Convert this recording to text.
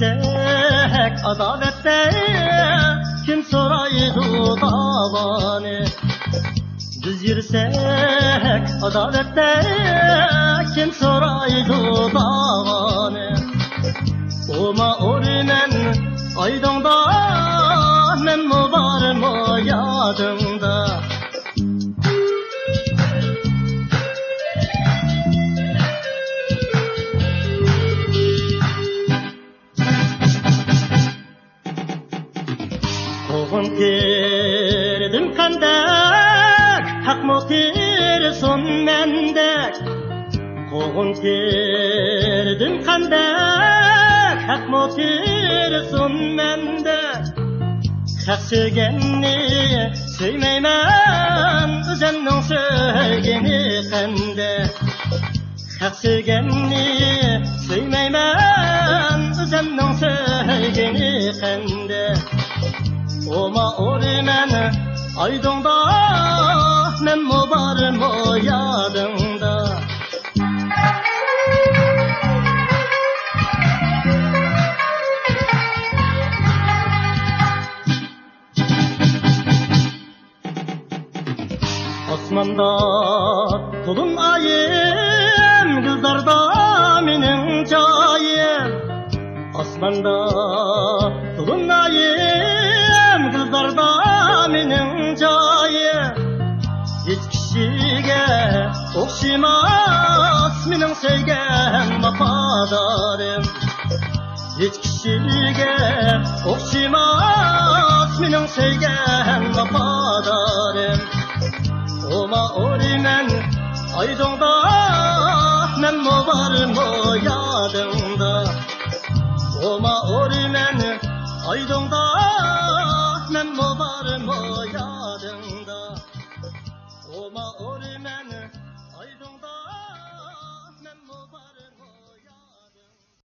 yürüsek adavette kim soraydı davani? Biz yürüsek adavette kim soraydı davani? Oma ormen aydında men mi var mı yadında? Koğun terdim kandak, hak mı tersun mendek? Koğun terdim kandak, hak mı tersun mendek? Hak söygenni söymeymen, özennin söygeni kandek. Hak söygenni söymeymen, özennin söygeni kandek. Oma ormen aydında men mi var mı yadında? Osmanda tulun ayım, kızlarda menin cayım. Osmanda tulun ayım, kızlarda menin cayım. Hiç kişiye okşamaz menin sevgen vafadarım. Hiç kişiye okşamaz menin sevgen vafadarım. Oma ormen aydında men mi var mı yadında? Oma ormen aydında men mi var mı yadında?